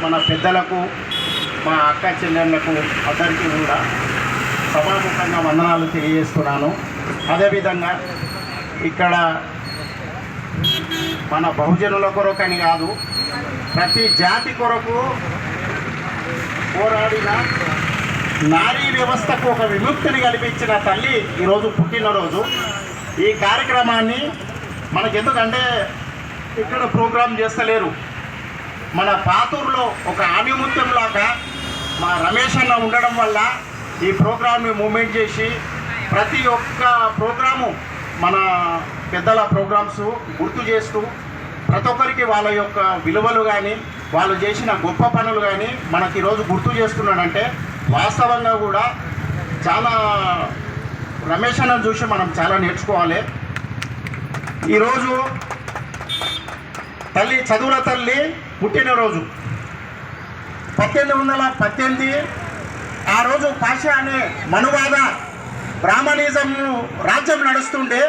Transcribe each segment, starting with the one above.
మన పెద్దలకు, మా అక్క చెల్లెళ్లకు అందరికీ కూడా సభాముఖంగా వందనాలు తెలియజేస్తున్నాను. అదేవిధంగా ఇక్కడ మన బహుజనుల కొరకని కాదు, ప్రతి జాతి కొరకు పోరాడిన నారీ వ్యవస్థకు ఒక విముక్తిని కల్పించిన తల్లి ఈరోజు పుట్టినరోజు. ఈ కార్యక్రమాన్ని మనకెందుకంటే ఇక్కడ ప్రోగ్రాం చేస్తలేరు, మన పాతూరులో ఒక ఆణిముత్యంలాగా మా రమేష్ అన్న ఉండడం వల్ల ఈ ప్రోగ్రామ్ని మూమెంట్ చేసి ప్రతి ఒక్క ప్రోగ్రాము మన పెద్దల ప్రోగ్రామ్స్ గుర్తు చేస్తూ ప్రతి ఒక్కరికి వాళ్ళ యొక్క విలువలు కానీ వాళ్ళు చేసిన గొప్ప పనులు కానీ మనకి ఈరోజు గుర్తు చేస్తున్నాడంటే వాస్తవంగా కూడా చాలా రమేష్ అన్న చూసి మనం చాలా నేర్చుకోవాలి. ఈరోజు తల్లి చదువుల తల్లి పుట్టినరోజు 1818. ఆ రోజు పాషా అనే మనువాద బ్రాహ్మణిజం రాజ్యం నడుస్తుండే.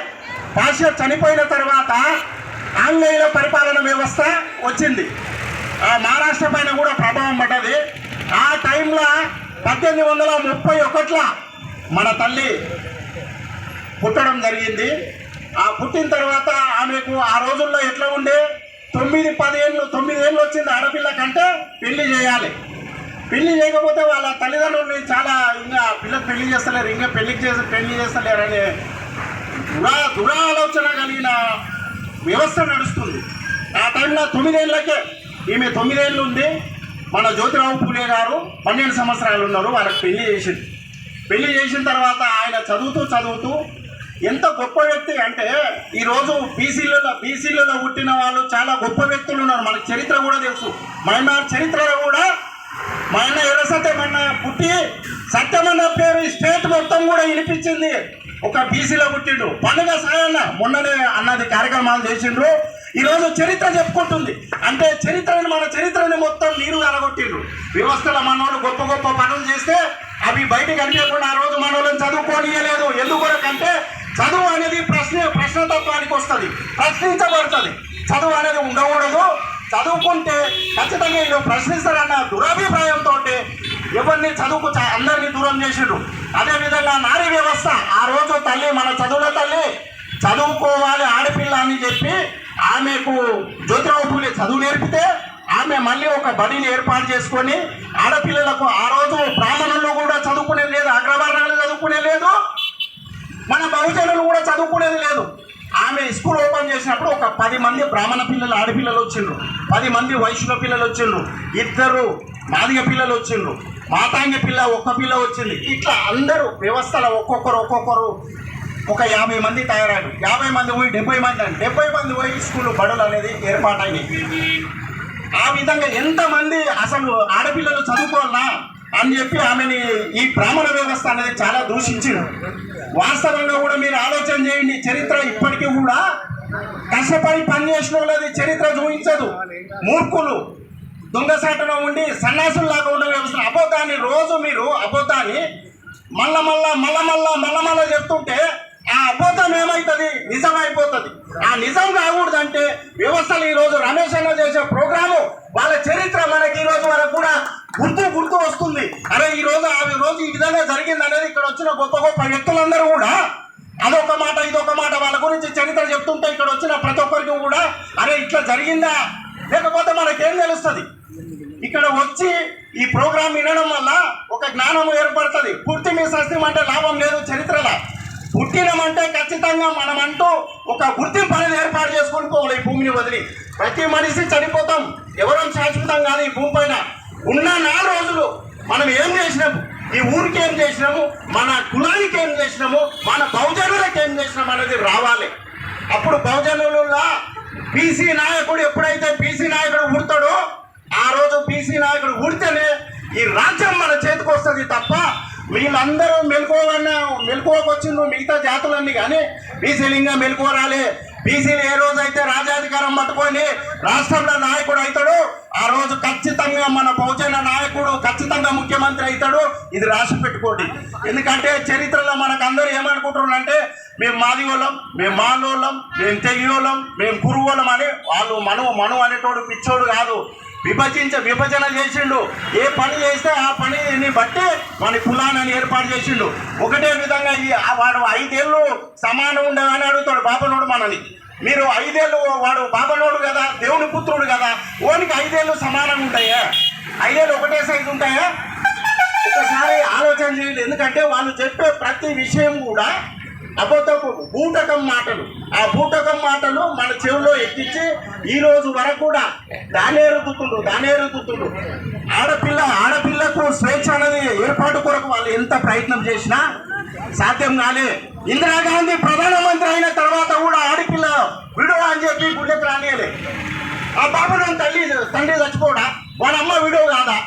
పాషా చనిపోయిన తర్వాత ఆంగ్లేయుల పరిపాలన వ్యవస్థ వచ్చింది. మహారాష్ట్ర పైన కూడా ప్రభావం పడ్డది. ఆ టైంలో 1831 మన తల్లి పుట్టడం జరిగింది. ఆ పుట్టిన తర్వాత ఆమెకు ఆ రోజుల్లో ఎట్లా ఉండే, 9 ఏళ్ళు వచ్చింది ఆడపిల్ల కంటే పెళ్లి చేయాలి. పెళ్లి చేయకపోతే వాళ్ళ తల్లిదండ్రులని చాలా ఇంకా పిల్లకి పెళ్లి చేస్తలేరు, ఇంకా పెళ్లి చేస్తలేరు అనే దురాలోచన కలిగిన వ్యవస్థ నడుస్తుంది. ఆ టైంలో 9 ఏళ్ళకే ఈమె 9 ఏళ్ళు ఉంది. మన జ్యోతిరావు పూలే గారు 12 సంవత్సరాలు ఉన్నారు, వాళ్ళకి పెళ్లి చేసిన తర్వాత ఆయన చదువుతూ ఎంత గొప్ప వ్యక్తి అంటే ఈరోజు బీసీలలో పుట్టిన వాళ్ళు చాలా గొప్ప వ్యక్తులు ఉన్నారు. మనకు చరిత్ర కూడా తెలుసు. మైనార్ చరిత్రలో కూడా మా అన్న ఎర్రసత్యమన్న పుట్టి సత్యమన్న పేరు స్టేట్ మొత్తం కూడా వినిపించింది. ఒక బీసీలో పుట్టిండు. పండుగ సాయన్న మొన్ననే అన్నది కార్యక్రమాలు చేసిండ్రు. ఈరోజు చరిత్ర చెప్పుకుంటుంది అంటే మన చరిత్రని మొత్తం నీరు కలగొట్టిండ్రు. వ్యవస్థల మనోళ్ళు గొప్ప గొప్ప పనులు చేస్తే అవి బయటకు అనిపించకుండా ఆ రోజు మనోళ్ళని చదువుకోనియలేదు. ఎందుకొరకంటే చదువు అనేది ప్రశ్నతత్వానికి వస్తుంది, ప్రశ్నించబడుతుంది. చదువు అనేది ఉండకూడదు. చదువుకుంటే ఖచ్చితంగా వీళ్ళు ప్రశ్నిస్తారన్న దురభిప్రాయంతో ఎవరిని చదువుకు అందరినీ దూరం చేసిండ్రు. అదేవిధంగా నారీ వ్యవస్థ ఆ రోజు తల్లి, మన చదువుల తల్లి చదువుకోవాలి ఆడపిల్ల అని చెప్పి ఆమెకు జ్యోతిరావు పూలే చదువు నేర్పితే ఆమె మళ్ళీ ఒక బడిని ఏర్పాటు చేసుకొని ఆడపిల్లలకు ఆ రోజు బ్రాహ్మణులు కూడా చదువుకునేది లేదు, అగ్రవర్ణాలు చదువుకునే లేదు, మన బహుజనులు కూడా చదువుకునేది లేదు. ఆమె స్కూల్ ఓపెన్ చేసినప్పుడు ఒక 10 మంది బ్రాహ్మణ పిల్లలు ఆడపిల్లలు వచ్చిండ్రు, 10 మంది వైశ్యుల పిల్లలు వచ్చిండ్రు, 2 మాదిగ పిల్లలు వచ్చిండ్రు, మాతాంగి పిల్ల 1 పిల్ల వచ్చింది. ఇట్లా అందరూ వ్యవస్థలో ఒక్కొక్కరు ఒక 50 మంది తయారయ్యారు. 50 మంది పోయి 70 మంది అని 70 మంది పోయి స్కూల్ బడులు అనేది ఏర్పాటైనాయి. ఆ విధంగా ఎంతమంది అసలు ఆడపిల్లలు చదువుకోవాలన్నా అని చెప్పి ఆమెని ఈ బ్రాహ్మణ వ్యవస్థ అనేది చాలా దూషించింది. వాస్తవంగా కూడా మీరు ఆలోచన చేయండి. చరిత్ర ఇప్పటికీ కూడా కష్టపడి పనిచేసిన వాళ్ళది చరిత్ర చూపించదు. మూర్ఖులు దొంగసాటులో ఉండి సన్నాసుల్లాగా ఉన్న వ్యవస్థ అబద్ధాన్ని రోజు మీరు అబద్ధాన్ని మళ్ళా చెప్తుంటే ఆ అబద్ధం ఏమవుతుంది, నిజం అయిపోతుంది. ఆ నిజం కాకూడదంటే వ్యవస్థలు ఈరోజు రమేష్ అన్న చేసే ప్రోగ్రాము వాళ్ళ చరిత్ర మనకి ఈరోజు వరకు కూడా గుర్తు వస్తుంది. అరే ఈ రోజు ఈ విధంగా జరిగింది అనేది ఇక్కడ వచ్చిన గొప్ప వ్యక్తులందరూ కూడా అదొక మాట ఇదొక మాట వాళ్ళ గురించి చరిత్ర చెప్తుంటే ఇక్కడ వచ్చిన ప్రతి ఒక్కరికి కూడా అరే ఇట్లా జరిగిందా, లేకపోతే మనకేం తెలుస్తుంది. ఇక్కడ వచ్చి ఈ ప్రోగ్రాం వినడం వల్ల ఒక జ్ఞానం ఏర్పడుతుంది. పూర్తి మీ సస్యం అంటే లాభం లేదు. చరిత్రలో పుట్టినమంటే ఖచ్చితంగా మనమంటూ ఒక గుర్తింపు అనేది ఏర్పాటు చేసుకొని పోవాలి. ఈ భూమిని వదిలి ప్రతి మనిషి చనిపోతాం, ఎవరం శాశ్వతం కాదు. ఈ భూమి పైన ఉన్న 4 రోజులు మనం ఏం చేసినాము, ఈ ఊరికి ఏం చేసినాము, మన కులానికి ఏం చేసినాము, మన బహుజనులకు ఏం చేసినాము అనేది రావాలి. అప్పుడు బహుజనుల బీసీ నాయకుడు ఎప్పుడైతే బీసీ నాయకుడు ఊడతాడో ఆ రోజు బీసీ నాయకుడు ఊడితేనే ఈ రాజ్యం మన చేతికి వస్తుంది తప్ప వీళ్ళందరూ మెలకువకు వచ్చిండ్రు మిగతా జాతులన్నీ, కానీ బీసీలు ఇంకా మెలకువ రాలే. బీసీలు ఏ రోజు అయితే రాజాధికారం పట్టుకొని రాష్ట్రంలో నాయకుడు అవుతాడో ఆ రోజు ఖచ్చితంగా మన బహుజన నాయకుడు ఖచ్చితంగా ముఖ్యమంత్రి అవుతాడు. ఇది రాసి పెట్టుకోండి. ఎందుకంటే చరిత్రలో మనకు అందరూ ఏమనుకుంటున్నారు అంటే మేము మాదిగోళ్ళం, మేము మాలోళ్ళం, మేము తెగియోళ్ళం, మేము కురువోళ్ళం అని. వాళ్ళు మను అనేటోడు పిచ్చోడు కాదు. విభజన చేసిండు. ఏ పని చేస్తే ఆ పనిని బట్టి మన కులాన్ని ఏర్పాటు చేసిండు. ఒకటే విధంగా వాడు 5 ఏళ్ళు సమానం ఉండదని అడుగుతాడు బాబనోడు మనని. మీరు 5 ఏళ్ళు వాడు బాబనోడు కదా, దేవుని పుత్రుడు కదా, ఓనికి 5 ఏళ్ళు సమానంగా ఉంటాయా? 5 ఏళ్ళు ఒకటే సైజు ఉంటాయా? ఒకసారి ఆలోచన చేయండి. ఎందుకంటే వాళ్ళు చెప్పే ప్రతి విషయం కూడా అబద్ధపు బూటకం మాటలు. ఆ బూటకం మాటలు మన చెవిలో ఎక్కించి ఈ రోజు వరకు కూడా దానే రుద్దుతుండు. ఆడపిల్లకు స్వేచ్ఛ అనేది ఏర్పాటు కొరకు వాళ్ళు ఎంత ప్రయత్నం చేసినా సాధ్యం కాలే. ఇందిరాగాంధీ ప్రధానమంత్రి అయిన తర్వాత కూడా ఆడపిల్ల విడవ అని చెప్పి గుళ్ళకి రానియలే. ఆ బాబు తండ్రి చచ్చిపోడా, వాళ్ళ అమ్మ విడవ కాదా?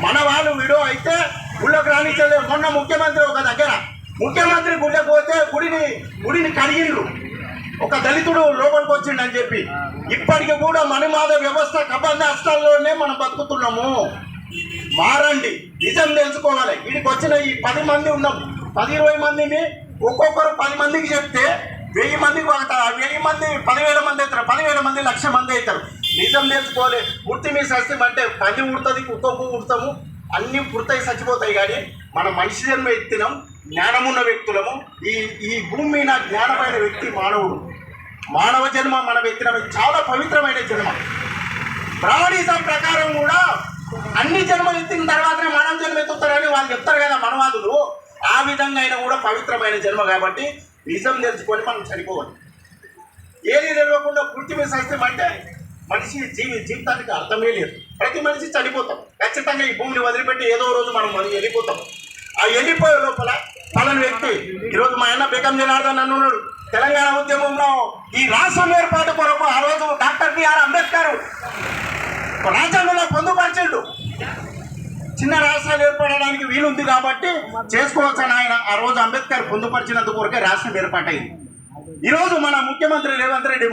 మన వాళ్ళు విడవ అయితే గుళ్ళకి రానిచ్చలేదు. మొన్న ముఖ్యమంత్రి ఒక దగ్గర గుళ్ళకి పోతే గుడిని కడిగిండ్రు. ఒక దళితుడు లోపలికి వచ్చిండని చెప్పి. ఇప్పటికి కూడా మనుమాద వ్యవస్థ కబంధ హస్తాల్లోనే మనం బతుకుతున్నాము. మారండి, నిజం తెలుసుకోవాలి. వీడికి వచ్చిన ఈ 10 మంది ఉన్నాం, 10-20 మందిని ఒక్కొక్కరు 10 మందికి చెప్తే 1000 మందికి 1000 మంది 10,000 మంది అవుతారు, 10,000 మంది 1,00,000 మంది అవుతారు. నిజం తెలుసుకోవాలి. పుట్టి మీ సస్యం అంటే 10 ఉడుతుంది, కుక్కకు ఉడతాము, అన్నీ పుడతాయి, చచ్చిపోతాయి. కానీ మన మనిషి జన్మ ఎత్తినాం, జ్ఞానమున్న వ్యక్తులము. ఈ భూమి మీద జ్ఞానమైన వ్యక్తి మానవుడు. మానవ జన్మ మనం ఎత్తిన చాలా పవిత్రమైన జన్మ. బ్రాహ్మణిజం ప్రకారం కూడా అన్ని జన్మలు ఎత్తిన తర్వాతనే మానవ జన్మ ఎత్తుతారని వాళ్ళు చెప్తారు కదా మనవాదులు. ఆ విధంగా అయినా కూడా పవిత్రమైన జన్మ. కాబట్టి నిజం తెలుసుకొని మనం చనిపోవాలి. ఏది తెలియకుండా పృథ్వీ సస్యం అంటే మనిషి జీవితానికి అర్థమే లేదు. ప్రతి మనిషి చనిపోతాం ఖచ్చితంగా. ఈ భూమిని వదిలిపెట్టి ఏదో రోజు మనం వెళ్ళిపోతాం. ఆ వెళ్ళిపోయే లోపల పలాని వ్యక్తి ఈరోజు మా అన్న బేగం జనార్దన్ అన్నాడు. తెలంగాణ ఉద్యమంలో ఈ రాష్ట్రం ఏర్పాటు కొరకు ఆ రోజు డాక్టర్ బిఆర్ అంబేద్కర్ రాజ్యాంగంలో పొందుపరిచిండు. చిన్న రాష్ట్రాలు ఏర్పడడానికి వీలుంది కాబట్టి చేసుకోవచ్చని ఆయన ఆ రోజు అంబేద్కర్ పొందుపరిచినందుకు కొరకే రాష్ట్రం ఏర్పాటైంది. ఈరోజు మన ముఖ్యమంత్రి రేవంత్ రెడ్డి